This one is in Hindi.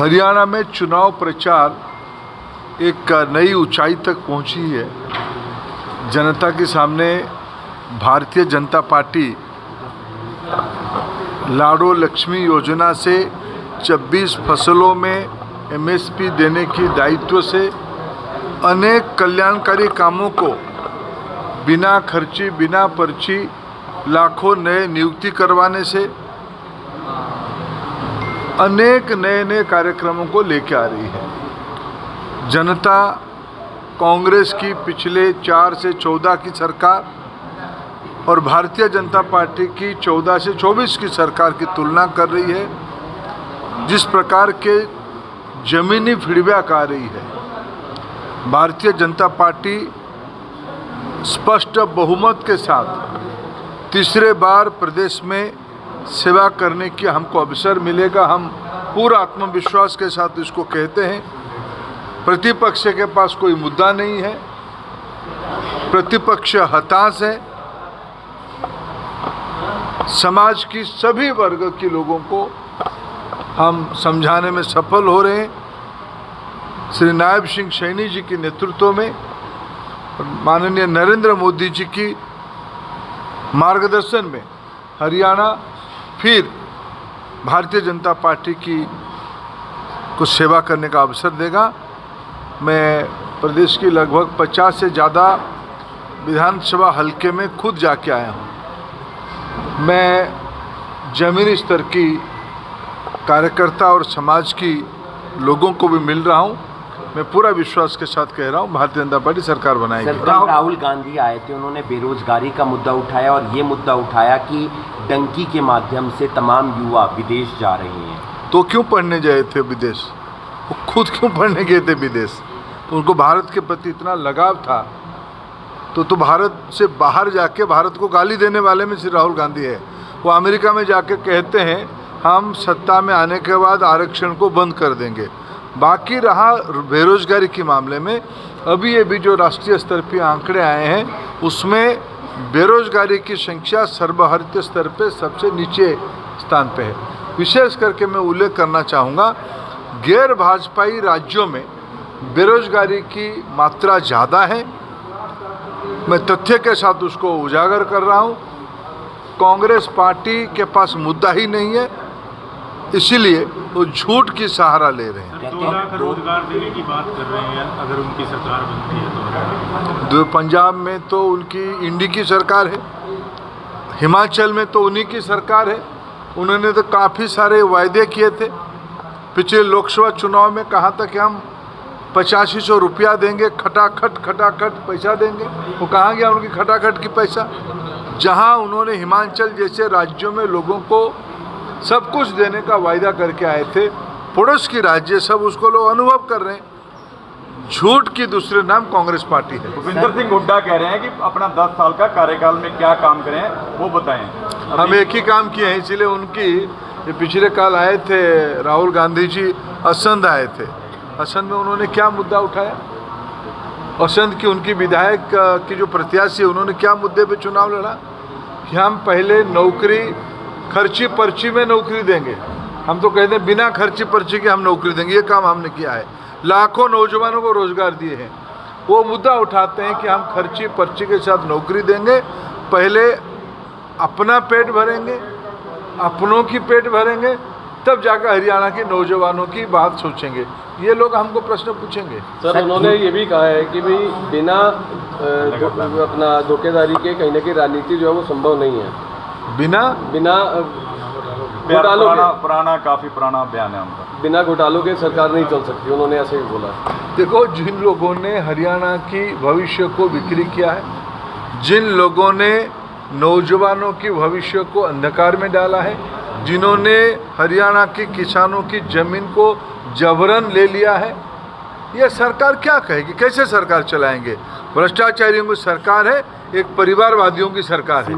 हरियाणा में चुनाव प्रचार एक नई ऊंचाई तक पहुंची है। जनता के सामने भारतीय जनता पार्टी लाडो लक्ष्मी योजना से 26 फसलों में MSP देने की दायित्व से अनेक कल्याणकारी कामों को बिना खर्ची बिना पर्ची लाखों नए नियुक्ति करवाने से अनेक नए कार्यक्रमों को लेकर आ रही है। जनता कांग्रेस की पिछले 4 से 14 की सरकार और भारतीय जनता पार्टी की 14 से 24 की सरकार की तुलना कर रही है। जिस प्रकार के जमीनी फीडबैक आ रही है, भारतीय जनता पार्टी स्पष्ट बहुमत के साथ तीसरे बार प्रदेश में सेवा करने की हमको अवसर मिलेगा। हम पूरा आत्मविश्वास के साथ इसको कहते हैं। प्रतिपक्ष के पास कोई मुद्दा नहीं है, प्रतिपक्ष हताश है। समाज की सभी वर्ग के लोगों को हम समझाने में सफल हो रहे हैं। श्री नायब सिंह सैनी जी के नेतृत्व में माननीय नरेंद्र मोदी जी की मार्गदर्शन में हरियाणा फिर भारतीय जनता पार्टी की को सेवा करने का अवसर देगा। मैं प्रदेश की लगभग 50 से ज़्यादा विधानसभा हलके में खुद जाके आया हूँ। मैं ज़मीनी स्तर की कार्यकर्ता और समाज की लोगों को भी मिल रहा हूँ। मैं पूरा विश्वास के साथ कह रहा हूँ, भारतीय जनता पार्टी सरकार बनाएगी। राहुल गांधी आए थे, उन्होंने बेरोजगारी का मुद्दा उठाया और ये मुद्दा उठाया कि डंकी के माध्यम से तमाम युवा विदेश जा रहे हैं। तो क्यों पढ़ने गए थे विदेश? वो खुद क्यों पढ़ने गए थे विदेश? तो उनको भारत के प्रति इतना लगाव था तो भारत से बाहर जाके भारत को गाली देने वाले में श्री राहुल गांधी है। वो अमेरिका में जाके कहते हैं हम सत्ता में आने के बाद आरक्षण को बंद कर देंगे। बाकी रहा बेरोजगारी के मामले में, अभी जो राष्ट्रीय स्तर पर आंकड़े आए हैं उसमें बेरोजगारी की संख्या सर्वभारतीय स्तर पे सबसे नीचे स्थान पे है। विशेष करके मैं उल्लेख करना चाहूँगा, गैर भाजपाई राज्यों में बेरोजगारी की मात्रा ज़्यादा है। मैं तथ्य के साथ उसको उजागर कर रहा हूँ। कांग्रेस पार्टी के पास मुद्दा ही नहीं है, इसीलिए वो झूठ की सहारा ले रहे हैं। 2 लाख रोजगार देने की बात कर रहे हैं अगर उनकी सरकार बनती है तो। पंजाब में तो उनकी इंडी की सरकार है, हिमाचल में तो उन्हीं की सरकार है। उन्होंने तो काफ़ी सारे वायदे किए थे। पिछले लोकसभा चुनाव में कहा था कि हम 8500 रुपया देंगे, खटाखट पैसा देंगे। वो कहाँ गया उनकी खटाखट की पैसा? जहाँ उन्होंने हिमाचल जैसे राज्यों में लोगों को सब कुछ देने का वायदा करके आए थे, पड़ोस की राज्य सब उसको लोग अनुभव कर रहे हैं। झूठ की दूसरे नाम कांग्रेस पार्टी है। भूपेंद्र सिंह हुड्डा कह रहे हैं कि अपना 10 साल का कार्यकाल में क्या काम करें वो बताएं। हम एक ही काम किए हैं, इसलिए उनकी पिछले काल आए थे राहुल गांधी जी, असंध आए थे। असंध में उन्होंने क्या मुद्दा उठाया? असंध की उनकी विधायक की जो प्रत्याशी, उन्होंने क्या मुद्दे पे चुनाव लड़ा कि हम पहले नौकरी खर्ची पर्ची में नौकरी देंगे। हम तो कहते हैं बिना खर्ची पर्ची के हम नौकरी देंगे। ये काम हमने किया है, लाखों नौजवानों को रोजगार दिए हैं। वो मुद्दा उठाते हैं कि हम खर्ची पर्ची के साथ नौकरी देंगे, पहले अपना पेट भरेंगे, अपनों की पेट भरेंगे, तब जाकर हरियाणा के नौजवानों की बात सोचेंगे। ये लोग हमको प्रश्न पूछेंगे। सर, उन्होंने ये भी कहा है कि भाई बिना अपना धोखेधारी के कहीं ना कहीं राजनीति जो है वो संभव नहीं है। बिना घोटालों काफी पुराना बयान है उनका। बिना घोटालों के सरकार नहीं चल सकती, उन्होंने ऐसे ही बोला। देखो, जिन लोगों ने हरियाणा की भविष्य को बिक्री किया है, जिन लोगों ने नौजवानों की भविष्य को अंधकार में डाला है, जिन्होंने हरियाणा के किसानों की जमीन को जबरन ले लिया है, यह सरकार क्या कहेगी? कैसे सरकार चलाएंगे? भ्रष्टाचारियों की सरकार है, एक परिवारवादियों की सरकार है।